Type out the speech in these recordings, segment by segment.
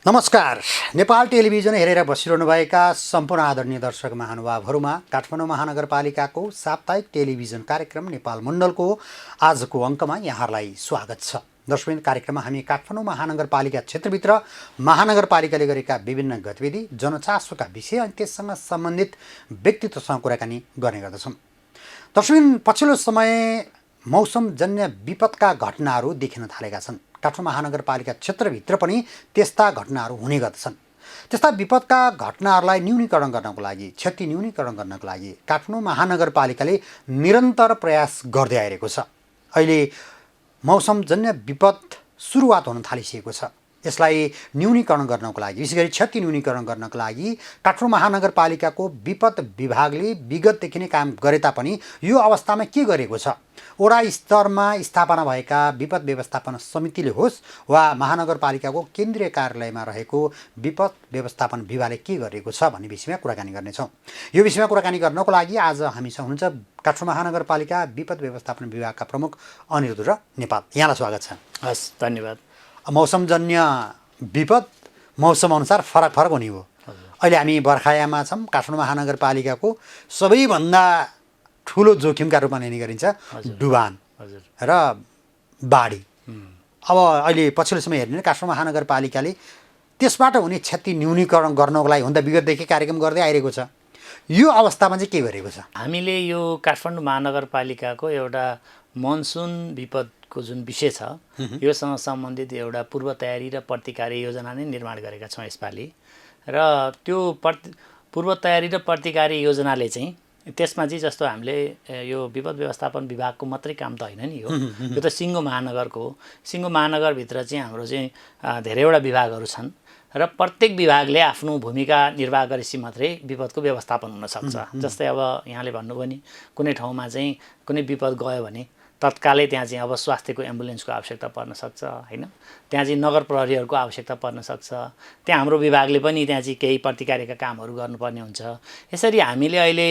नमस्कार। नेपाल टेलिभिजन हेरेर बसिरहनुभएका सम्पूर्ण आदरणीय दर्शक महानुभावहरूमा काठमाडौँ महानगरपालिकाको साप्ताहिक टेलिभिजन कार्यक्रम नेपाल मण्डलको आजको अङ्कमा यहाँहरूलाई स्वागत छ। दर्शक, कार्यक्रममा हामी काठमाडौँ महानगरपालिका क्षेत्रभित्र महानगरपालिकाले गरेका विभिन्न गतिविधि, जनचासोका विषय अनि त्यससँग सम्बन्धित व्यक्तित्वसँग कुराकानी गर्ने गर्दछौँ। दर्शक, पछिल्लो समय मौसमजन्य विपदका घटनाहरू देखिन थालेका छन्। काठमाडौँ महानगरपालिका क्षेत्रभित्र पनि त्यस्ता घटनाहरू हुने गर्दछन्। त्यस्ता विपदका घटनाहरूलाई न्यूनीकरण गर्नको लागि, क्षति न्यूनीकरण गर्नको लागि काठमाडौँ महानगरपालिकाले निरन्तर प्रयास गर्दै आइरहेको छ। अहिले मौसमजन्य विपद सुरुवात हुन थालिसकेको छ। यसलाई न्यूनीकरण गर्नको लागि, विशेष गरी क्षति न्यूनीकरण गर्नको लागि काठमाडौँ महानगरपालिकाको विपद विभागले विगतदेखि नै काम गरे तापनि यो अवस्थामा के गरेको छ? वडा स्तरमा स्थापना भएका विपद व्यवस्थापन समितिले होस् वा महानगरपालिकाको केन्द्रीय कार्यालयमा रहेको विपद व्यवस्थापन विभागले के गरेको छ भन्ने विषयमा कुराकानी गर्नेछौँ। यो विषयमा कुराकानी गर्नको लागि आज हामीसँग हुनुहुन्छ काठमाडौँ महानगरपालिका विपद व्यवस्थापन विभागका प्रमुख अनिरुद्ध नेपाल। यहाँलाई स्वागत छ। हस्, धन्यवाद। मौसमजन्य विपद मौसमअनुसार फरक फरक हुने हो। अहिले हामी बर्खायाममा छौँ। काठमाडौँ महानगरपालिकाको सबैभन्दा ठुलो जोखिमका रूपमा लिने गरिन्छ डुबान र बाढी। अब अहिले पछिल्लो समय हेर्ने काठमाडौँ महानगरपालिकाले त्यसबाट हुने क्षति न्यूनीकरण गर्नको लागि हुन त विगतदेखि कार्यक्रम गर्दै आइरहेको छ। यो अवस्थामा चाहिँ के गरेको छ? हामीले यो काठमाडौँ महानगरपालिकाको एउटा मनसुन विपदको जुन विषय छ योसँग सम्बन्धित एउटा पूर्व तयारी र प्रतिकारी योजना नै निर्माण गरेका छौँ यसपालि। र त्यो पूर्व तयारी र प्रतिकारी योजनाले चाहिँ त्यसमा चाहिँ जस्तो हामीले यो विपद व्यवस्थापन विभागको मात्रै काम त होइन नि यो त सिङ्गो महानगरको हो। सिङ्गो महानगरभित्र चाहिँ हाम्रो चाहिँ धेरैवटा विभागहरू छन् र प्रत्येक विभागले आफ्नो भूमिका निर्वाह गरेपछि मात्रै विपदको व्यवस्थापन हुनसक्छ। जस्तै अब यहाँले भन्नुभयो नि, कुनै ठाउँमा चाहिँ कुनै विपद गयो भने तत्कालै त्यहाँ चाहिँ अब स्वास्थ्यको एम्बुलेन्सको आवश्यकता पर्न सक्छ, होइन? त्यहाँ चाहिँ नगर प्रहरीहरूको आवश्यकता पर्न सक्छ। त्यहाँ हाम्रो विभागले पनि त्यहाँ चाहिँ केही प्रतिकारीका कामहरू गर्नुपर्ने हुन्छ। यसरी हामीले अहिले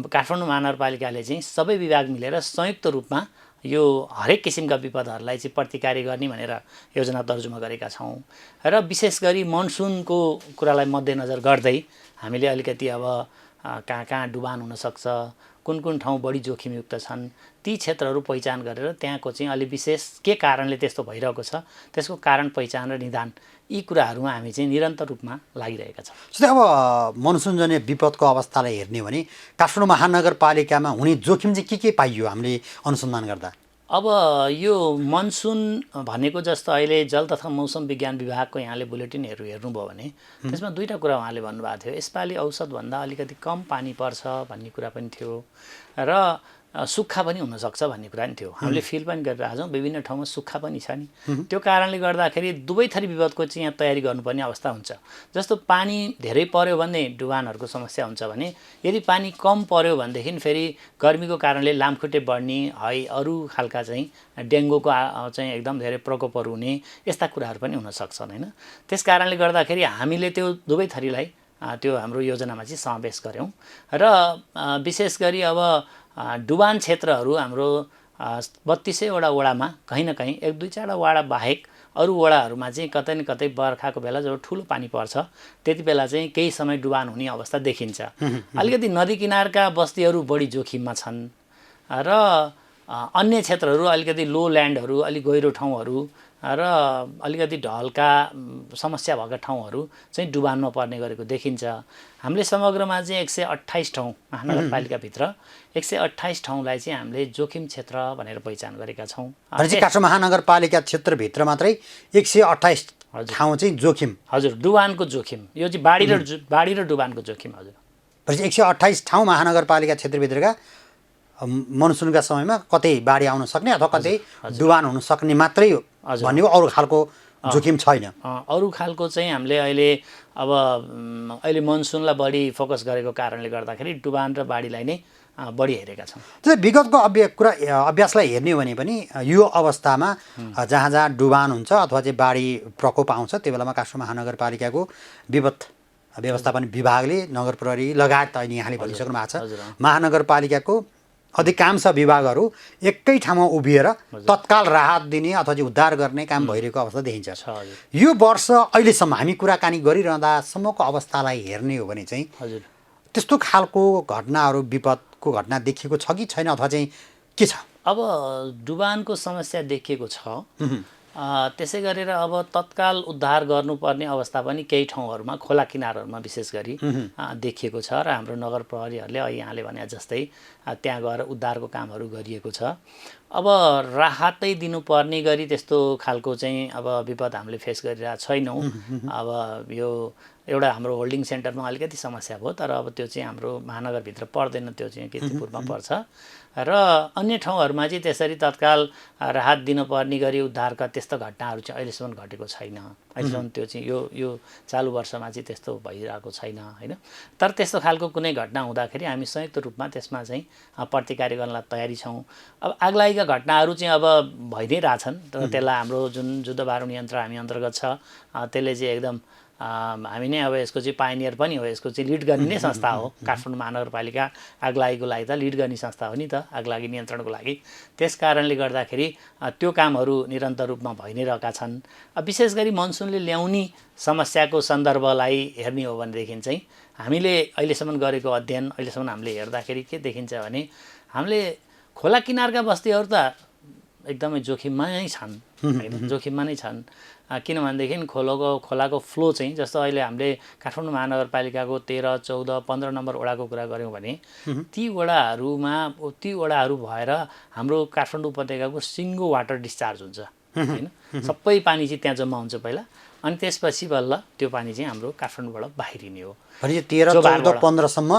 काठमाडौँ महानगरपालिकाले चाहिँ सबै विभाग मिलेर संयुक्त रूपमा यो हरेक किसिमका विपदहरूलाई चाहिँ प्रतिकारी गर्ने भनेर योजना तर्जुमा गरेका छौँ। र विशेष गरी मनसुनको कुरालाई मध्यनजर गर्दै हामीले अलिकति अब कहाँ कहाँ डुबान हुनसक्छ, कुन कुन ठाउँ बढी जोखिमयुक्त छन्, ती क्षेत्रहरू पहिचान गरेर त्यहाँको चाहिँ अलि विशेष के कारणले त्यस्तो भइरहेको छ त्यसको कारण पहिचान र निदान, यी कुराहरूमा हामी चाहिँ निरन्तर रूपमा लागिरहेका छौँ। जस्तै अब मनसुनजन्य विपदको अवस्थालाई हेर्ने भने काठमाडौँ महानगरपालिकामा हुने जोखिम चाहिँ के पाइयो हामीले अनुसन्धान गर्दा? अब यो मनसुन भनेको जस्तो अहिले जल तथा मौसम विज्ञान विभागको यहाँले बुलेटिनहरू हेर्नुभयो भने त्यसमा दुईवटा कुरा उहाँले भन्नुभएको थियो। यसपालि औसतभन्दा अलिकति कम पानी पर्छ भन्ने कुरा पनि थियो र सुक्खा पनि हुनसक्छ भन्ने कुरा पनि थियो। हामीले फिल पनि गरिरहेको छौँ, विभिन्न ठाउँमा सुक्खा पनि छ नि। त्यो कारणले गर्दाखेरि दुवै थरी विपदको चाहिँ यहाँ तयारी गर्नुपर्ने अवस्था हुन्छ। जस्तो पानी धेरै पर्यो भने डुबानहरूको समस्या हुन्छ भने, यदि पानी कम पर्यो भनेदेखि फेरि गर्मीको कारणले लामखुट्टे बढ्ने, है अरू खालका चाहिँ डेङ्गुको चाहिँ एकदम धेरै प्रकोपहरू हुने, यस्ता कुराहरू पनि हुनसक्छन्, होइन? त्यस कारणले गर्दाखेरि हामीले त्यो दुवै थरीलाई त्यो हाम्रो योजनामा चाहिँ समावेश गऱ्यौँ। र विशेष गरी अब डुबान क्षेत्रहरू हाम्रो 3200वटा वडामा कहीँ न कहीँ 1-2-4 वडा बाहेक अरू वडाहरूमा चाहिँ कतै न कतै बर्खाको बेला जब ठुलो पानी पर्छ त्यति बेला चाहिँ केही समय डुबान हुने अवस्था देखिन्छ। अलिकति नदी किनारका बस्तीहरू बढी जोखिममा छन् र अन्य क्षेत्रहरू अलिकति लो ल्यान्डहरू, अलिक गहिरो ठाउँहरू र अलिकति ढलका समस्या भएका ठाउँहरू चाहिँ डुबानमा पर्ने गरेको देखिन्छ। हामीले समग्रमा चाहिँ 128 ठाउँ महानगरपालिकाभित्र 128 ठाउँलाई चाहिँ हामीले जोखिम क्षेत्र भनेर पहिचान गरेका छौँ। काठमाडौँ महानगरपालिका क्षेत्रभित्र मात्रै 128 ठाउँ चाहिँ जोखिम। हजुर, डुबानको जोखिम, यो चाहिँ बाढी र डुबानको जोखिम। हजुर, 128 ठाउँ महानगरपालिका क्षेत्रभित्रका मनसुनका समयमा कतै बाढी आउन सक्ने अथवा कतै डुबान हुन सक्ने मात्रै भन्ने हो, अरू खालको जोखिम छैन। अरू खालको चाहिँ हामीले अहिले मनसुनलाई बढी फोकस गरेको कारणले गर्दाखेरि डुबान र बाढीलाई नै बढी हेरेका छौँ। त्यसै विगतको अभ्यासलाई हेर्ने हो भने पनि यो अवस्थामा जहाँ जहाँ डुबान हुन्छ अथवा चाहिँ बाढी प्रकोप आउँछ त्यो बेलामा काठमाडौँ महानगरपालिकाको विपद व्यवस्थापन विभागले, नगर प्रहरी लगायत अहिले यहाँले भनिसक्नु भएको छ, महानगरपालिकाको अधिकांश विभागहरू एकै ठाउँमा उभिएर तत्काल राहत दिने अथवा चाहिँ उद्धार गर्ने काम भइरहेको अवस्था देखिन्छ। हजुर यो वर्ष अहिलेसम्म हामी कुराकानी गरिरहँदासम्मको अवस्थालाई हेर्ने हो भने चाहिँ हजुर त्यस्तो खालको घटनाहरू विपदको घटना देखिएको छ कि छैन अथवा चाहिँ के छ? अब डुबानको समस्या देखिएको छ। त्यसै गरेर अब तत्काल उद्धार गर्नुपर्ने अवस्था पनि केही ठाउँहरूमा खोला किनारहरूमा विशेष गरी देखिएको छ र हाम्रो नगर प्रहरीहरूले यहाँले भने जस्तै त्यहाँ गएर उद्धारको कामहरू गरिएको छ। अब राहतै दिनुपर्ने गरी त्यस्तो खालको चाहिँ अब विपद हामीले फेस गरिरहेको छैनौँ। अब यो एउटा हाम्रो होल्डिङ सेन्टरमा अलिकति समस्या भयो, तर अब त्यो चाहिँ हाम्रो महानगरभित्र पर्दैन, त्यो चाहिँ कीर्तिपुरमा पर्छ र अन्य ठाउँहरूमा चाहिँ त्यसरी तत्काल राहत दिनुपर्ने गरी उद्धारका त्यस्तो घटनाहरू चाहिँ अहिलेसम्म घटेको छैन। अहिलेसम्म त्यो चाहिँ यो चालु वर्षमा चाहिँ त्यस्तो भइरहेको छैन होइन। तर त्यस्तो खालको कुनै घटना हुँदाखेरि हामी संयुक्त रूपमा त्यसमा चाहिँ प्रतिकार गर्नलाई तयारी छौँ। अब आगलागीका घटनाहरू चाहिँ अब भइ नै रहेछन् तर त्यसलाई हाम्रो जुन युद्ध बारुद यन्त्र हामी अन्तर्गत छ त्यसले चाहिँ एकदम हामी नै अब यसको चाहिँ पाइनियर पनि हो, यसको चाहिँ लिड गर्ने नै संस्था हो। काठमाडौँ महानगरपालिका आगलागीको लागि त लिड गर्ने संस्था हो नि त, आगलागी नियन्त्रणको लागि। त्यस कारणले गर्दाखेरि त्यो कामहरू निरन्तर रूपमा भइ नै रहेका छन्। विशेष गरी मनसुनले ल्याउने समस्याको सन्दर्भलाई हेर्ने हो भनेदेखि चाहिँ हामीले अहिलेसम्म गरेको अध्ययन अहिलेसम्म हामीले हेर्दाखेरि के देखिन्छ भने हामीले खोला किनारका बस्तीहरू त एकदमै जोखिममा नै छन् होइन, जोखिममा नै छन्। किनभनेदेखि खोलाको फ्लो चाहिँ जस्तो अहिले हामीले काठमाडौँ महानगरपालिकाको 13, 14, 15 नम्बर वडाको कुरा गऱ्यौँ भने ती वडाहरू भएर हाम्रो काठमाडौँ उपत्यकाको सिङ्गो वाटर डिस्चार्ज हुन्छ होइन। सबै पानी चाहिँ त्यहाँ जम्मा हुन्छ पहिला, अनि त्यसपछि बल्ल त्यो पानी चाहिँ हाम्रो काठमाडौँबाट बाहिरिने हो। भने 13, 14, 15 सम्म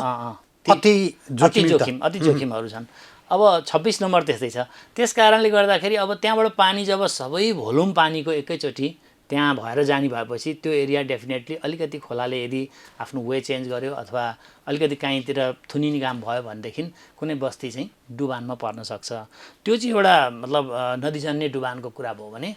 अति जोखिमहरू छन्। अब 26 नम्बर त्यस्तै छ। त्यस कारणले गर्दाखेरि अब त्यहाँबाट पानी जब सबै भोल्युम पानीको एकैचोटि त्यहाँ भएर जाने भएपछि त्यो एरिया डेफिनेटली अलिकति खोलाले यदि आफ्नो वे चेन्ज गर्यो अथवा अलिकति कहीँतिर थुनिने काम भयो भनेदेखि कुनै बस्ती चाहिँ डुबानमा पर्न सक्छ। त्यो चाहिँ एउटा मतलब नदीजन्य डुबानको कुरा भयो भने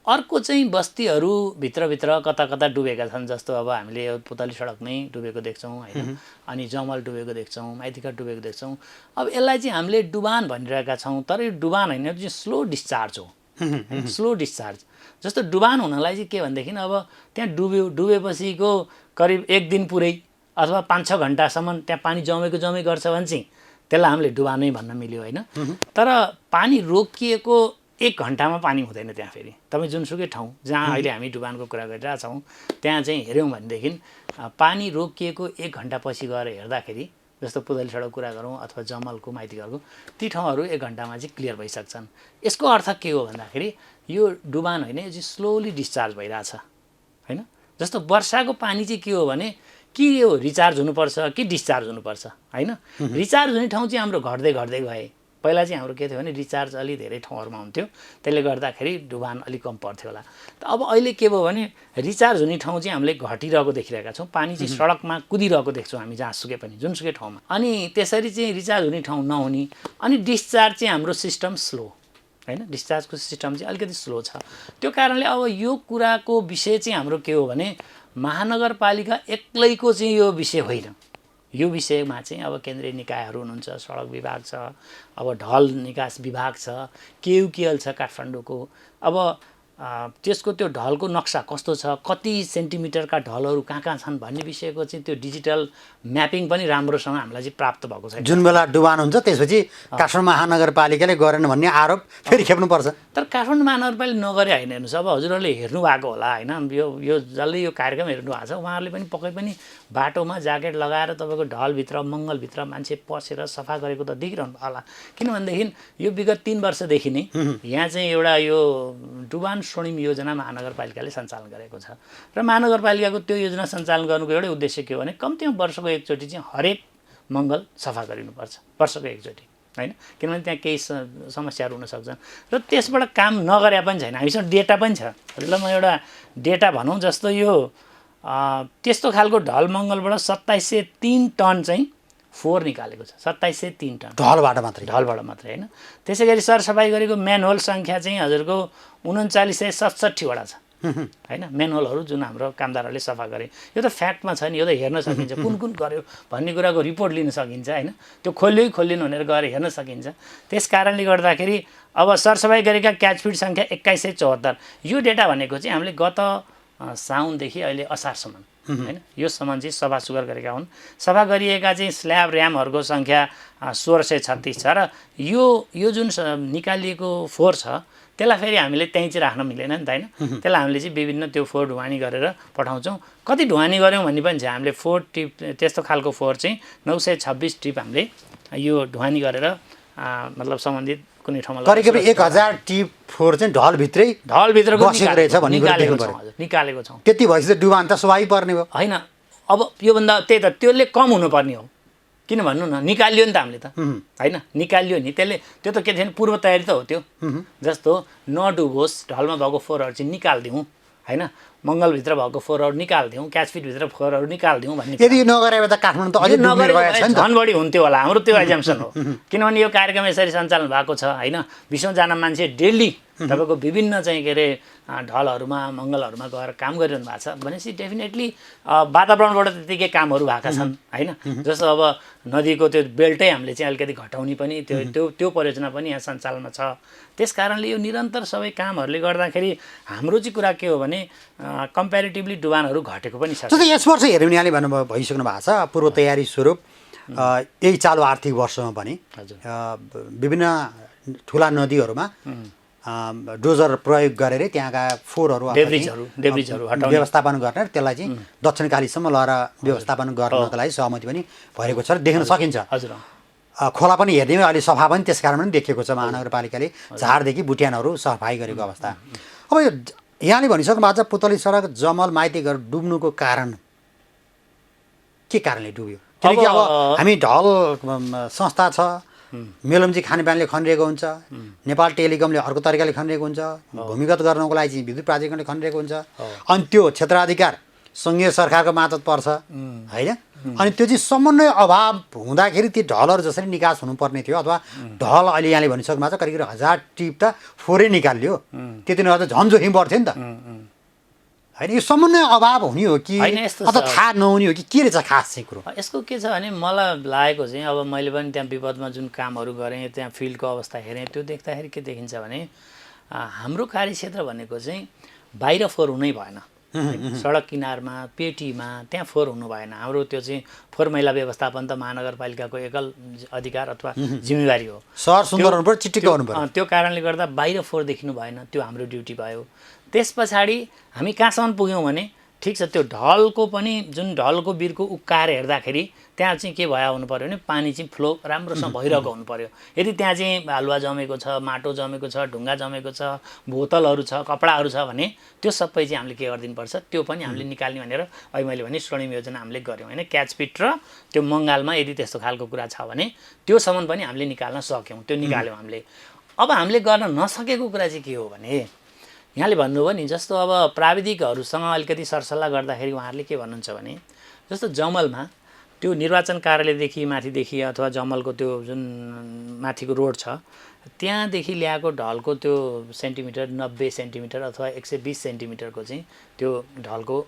अर्को चाहिँ बस्तीहरू भित्रभित्र कता कता डुबेका छन्। जस्तो अब हामीले पुतली सडक नै डुबेको देख्छौँ होइन, अनि जमल डुबेको देख्छौँ, माइतीघाट डुबेको देख्छौँ। अब यसलाई चाहिँ हामीले डुबान भनिरहेका छौँ, तर यो डुबान होइन, यो चाहिँ स्लो डिस्चार्ज हो। स्लो डिस्चार्ज जस्तो डुबान हुनलाई चाहिँ के भनेदेखि अब त्यहाँ डुबेपछिको करिब 1 दिन पुरै अथवा 5-6 घन्टासम्म त्यहाँ पानी जमेको गर्छ भने चाहिँ त्यसलाई हामीले डुबानै भन्न मिल्यो होइन। तर पानी रोकिएको 1 घन्टामा पानी हुँदैन त्यहाँ। फेरि तपाईँ जुनसुकै ठाउँ जहाँ अहिले हामी डुबानको कुरा गरिरहेछौँ त्यहाँ चाहिँ हेऱ्यौँ भनेदेखि पानी रोकिएको 1 घन्टापछि गएर हेर्दाखेरि जस्तो पुतली सडक कुरा गरौँ अथवा जमलको माइतीघरको ती ठाउँहरू 1 घन्टामा चाहिँ क्लियर भइसक्छन्। यसको अर्थ के हो भन्दाखेरि यो डुबान होइन, यो चाहिँ स्लोली डिस्चार्ज भइरहेछ होइन। जस्तो वर्षाको पानी चाहिँ के हो भने कि यो रिचार्ज हुनुपर्छ कि डिस्चार्ज हुनुपर्छ होइन। रिचार्ज हुने ठाउँ चाहिँ हाम्रो घट्दै गए। पहिला चाहिँ हाम्रो के थियो भने रिचार्ज अलि धेरै ठाउँहरूमा हुन्थ्यो, त्यसले गर्दाखेरि डुबान अलिक कम पर्थ्यो होला। अब अहिले के भयो भने रिचार्ज हुने ठाउँ चाहिँ हामीले घटिरहेको देखिरहेका छौँ। पानी चाहिँ सडकमा कुदिरहेको देख्छौँ हामी जहाँसुकै पनि जुनसुकै ठाउँमा। अनि त्यसरी चाहिँ रिचार्ज हुने ठाउँ नहुने, अनि डिस्चार्ज चाहिँ हाम्रो सिस्टम स्लो होइन, डिस्चार्जको सिस्टम चाहिँ अलिकति स्लो छ। त्यो कारणले अब यो कुराको विषय चाहिँ हाम्रो के हो भने महानगरपालिका एक्लैको चाहिँ यो विषय होइन। यो विषयमा चाहिँ अब केन्द्रीय निकायहरू हुनुहुन्छ, सडक विभाग छ, अब ढल निकास विभाग छ, केयुकेएल छ काठमाडौँको। अब त्यसको त्यो ढलको नक्सा कस्तो छ, कति सेन्टिमिटरका ढलहरू कहाँ छन् भन्ने विषयको चाहिँ त्यो डिजिटल म्यापिङ पनि राम्रोसँग हामीलाई चाहिँ प्राप्त भएको छैन। जुन बेला डुबान हुन्छ त्यसपछि काठमाडौँ महानगरपालिकाले गरेन भन्ने आरोप फेरि खेप्नुपर्छ। तर काठमाडौँ महानगरपालिका नगरे होइन। हेर्नुहोस्, अब हजुरहरूले हेर्नु भएको होला होइन, यो जसले यो कार्यक्रम हेर्नु भएको छ उहाँहरूले पनि पक्कै पनि बाटोमा ज्याकेट लगाएर तपाईँको ढलभित्र मङ्गलभित्र मान्छे पसेर सफा गरेको त देखिरहनु होला। किनभनेदेखि यो विगत 3 वर्षदेखि नै यहाँ चाहिँ एउटा यो डुबान स्वर्णिम योजना महानगरपालिकाले सञ्चालन गरेको छ र महानगरपालिकाको त्यो योजना सञ्चालन गर्नुको एउटै उद्देश्य के हो भने कम्तीमा वर्षको एकचोटि चाहिँ हरेक मङ्गल सफा गरिनुपर्छ, वर्षको एकचोटि होइन। किनभने त्यहाँ केही समस्याहरू हुन सक्छन् र त्यसबाट काम नगरे पनि छैन। हामीसँग डेटा पनि छ। हजुरलाई म एउटा डेटा भनौँ, जस्तो यो त्यस्तो खालको ढल मङ्गलबाट 2703 टन चाहिँ फोहोर निकालेको छ। 2703 टन ढलबाट मात्रै होइन। त्यसै गरी सरसफाइ गरेको म्यानहोल सङ्ख्या चाहिँ हजुरको 3967 वटा छ होइन म्यानुअलहरू जुन हाम्रो कामदारहरूले सफा गरे यो त फ्याक्टमा छ नि यो त हेर्न सकिन्छ कुन कुन गर्यो भन्ने कुराको रिपोर्ट लिन सकिन्छ होइन त्यो खोलियो खोलिनु भनेर गएर हेर्न सकिन्छ त्यस कारणले गर्दाखेरि अब सरसफाइ गरेका क्याच फिट सङ्ख्या 2174 यो डेटा भनेको चाहिँ हामीले गत साउनदेखि अहिले असारसम्म होइन यो सम्म चाहिँ सफा सुग्घर गरेका हुन् सफा गरिएका चाहिँ स्ल्याब ऱ्यामहरूको सङ्ख्या 1636 छ र यो जुन निकालिएको फोहोर छ त्यसलाई फेरि हामीले त्यहीँ चाहिँ राख्न मिलेन नि त होइन त्यसलाई हामीले चाहिँ विभिन्न त्यो फोहोर ढुवानी गरेर पठाउँछौँ कति ढुवानी गऱ्यौँ भन्ने पनि छ हामीले फोहोर टिप त्यस्तो खालको फोहोर चाहिँ 926 टिप हामीले यो ढुवानी गरेर मतलब सम्बन्धित कुनै ठाउँमा करिब 1000 टिप फोहोर चाहिँ ढलभित्रको बसेको रहेछ भन्ने कुरा देख्नु पर्यो निकालेको छौँ त्यति भएपछि त डुबान त स्वाभाविक पर्ने भयो होइन अब योभन्दा त्यही त त्यसले कम हुनुपर्ने हो किन भन्नु न निकालियो नि त हामीले त होइन निकालियो नि त्यसले त्यो त के थिएन पूर्व तयारी त हो त्यो जस्तो नडुबोस् ढलमा भएको फोहोरहरू चाहिँ निकालिदिउँ होइन मङ्गलभित्र भएको फोहोरहरू निकालिदिउँ क्याचफिटभित्र फोहोरहरू निकालिदिउँ भन्ने यदि नगरे त काठमाडौँ त अझै डुब्ने रहेछ नि त झन् बढी हुन्थ्यो होला हाम्रो त्यो एजम्सन हो किनभने यो कार्यक्रम यसरी सञ्चालन भएको छ होइन 20औं मान्छे डेली तपाईँको विभिन्न चाहिँ के अरे ढलहरूमा मङ्गलहरूमा गएर काम गरिरहनु भएको छ भनेपछि डेफिनेटली वातावरणबाट त्यतिकै कामहरू भएका छन् होइन जस्तो अब नदीको त्यो बेल्टै हामीले चाहिँ अलिकति घटाउने पनि त्यो परियोजना पनि यहाँ सञ्चालनमा छ त्यस कारणले यो निरन्तर सबै कामहरूले गर्दाखेरि हाम्रो चाहिँ कुरा के हो भने कम्पेरिटिभली डुबानहरू घटेको पनि छ जस्तै यस वर्ष हेऱ्यो भने यहाँले भन्नुभयो भइसक्नु भएको छ पूर्व तयारी स्वरूप यही चालु आर्थिक वर्षमा पनि विभिन्न ठुला नदीहरूमा डोजर प्रयोग गरेर त्यहाँका फोहोरहरू व्यवस्थापन गर्ने त्यसलाई चाहिँ दक्षिणकालीसम्म लगेर व्यवस्थापन गर्नको लागि सहमति पनि भएको छ र देख्न सकिन्छ हजुर खोला पनि हेर्ने अहिले सफा पनि त्यस कारण पनि देखिएको छ महानगरपालिकाले झारदेखि बुट्यानहरू सफाइ गरेको अवस्था अब यो यहाँले भनिसक्नु भएको छ पुतली सडक जमल माइतीघर डुब्नुको कारण के कारणले डुब्यो किनकि अब हामी ढल संस्था छ मेलम्ची खानेपानीले खनिरहेको हुन्छ नेपाल टेलिकमले अर्को तरिकाले खनिरहेको हुन्छ भूमिगत गर्नको लागि चाहिँ विद्युत प्राधिकरणले खनिरहेको हुन्छ अनि त्यो क्षेत्राधिकार सङ्घीय सरकारको मातहत पर्छ होइन अनि त्यो चाहिँ समन्वय अभाव हुँदाखेरि ती ढलहरू जसरी निकास हुनुपर्ने थियो अथवा ढल अहिले यहाँले भनिसक्नु भएको छ करिब 1000 टिप त फोहोरै निकाल्यो त्यति नभए त झन् जोखिम पर्थ्यो नि त होइन यो समन्वय अभाव हुने हो कि अथवा थाहा नहुने हो कि के रहेछ खास चाहिँ कुरो यसको के छ भने मलाई लागेको चाहिँ अब मैले पनि त्यहाँ विपदमा जुन कामहरू गरेँ त्यहाँ फिल्डको अवस्था हेरेँ त्यो देख्दाखेरि के देखिन्छ भने हाम्रो कार्यक्षेत्र भनेको चाहिँ बाहिर फोहोर हुनै भएन सडक किनारमा पेटीमा त्यहाँ फोहोर हुनु भएन हाम्रो त्यो चाहिँ फोहोर मैला व्यवस्थापन त महानगरपालिकाको एकल अधिकार अथवा जिम्मेवारी हो सहर सुन्दर हुनुपर्छ चिटिक्क हुनुपर्छ त्यो कारणले गर्दा बाहिर फोहोर देखिनु भएन त्यो हाम्रो ड्युटी भयो त्यस पछाडि हामी कहाँसम्म पुग्यौँ भने ठिक छ त्यो ढलको पनि जुन ढलको बिर्को उक्काएर हेर्दाखेरि त्यहाँ चाहिँ के भयो हुनु पऱ्यो भने पानी चाहिँ फ्लो राम्रोसँग भइरहेको हुनु पऱ्यो यदि त्यहाँ चाहिँ बालुवा जमेको छ माटो जमेको छ ढुङ्गा जमेको छ बोतलहरू छ कपडाहरू छ भने त्यो सबै चाहिँ हामीले के गरिदिनुपर्छ त्यो पनि हामीले निकाल्ने भनेर अहिले मैले भने स्वर्णिम योजना हामीले गऱ्यौँ होइन क्याचपिट र त्यो मङ्गालमा यदि त्यस्तो खालको कुरा छ भने त्योसम्म पनि हामीले निकाल्न सक्यौँ त्यो निकाल्यौँ हामीले अब हामीले गर्न नसकेको कुरा चाहिँ के हो भने यहाँले भन्नुभयो नि जस्तो अब प्राविधिकहरूसँग अलिकति सरसल्लाह गर्दाखेरि उहाँहरूले के भन्नुहुन्छ भने जस्तो जमलमा त्यो निर्वाचन कार्यालयदेखि माथिदेखि अथवा जमलको त्यो जुन माथिको रोड छ त्यहाँदेखि ल्याएको ढलको त्यो सेन्टिमिटर 90 सेन्टिमिटर अथवा 120 सेन्टिमिटरको चाहिँ त्यो ढलको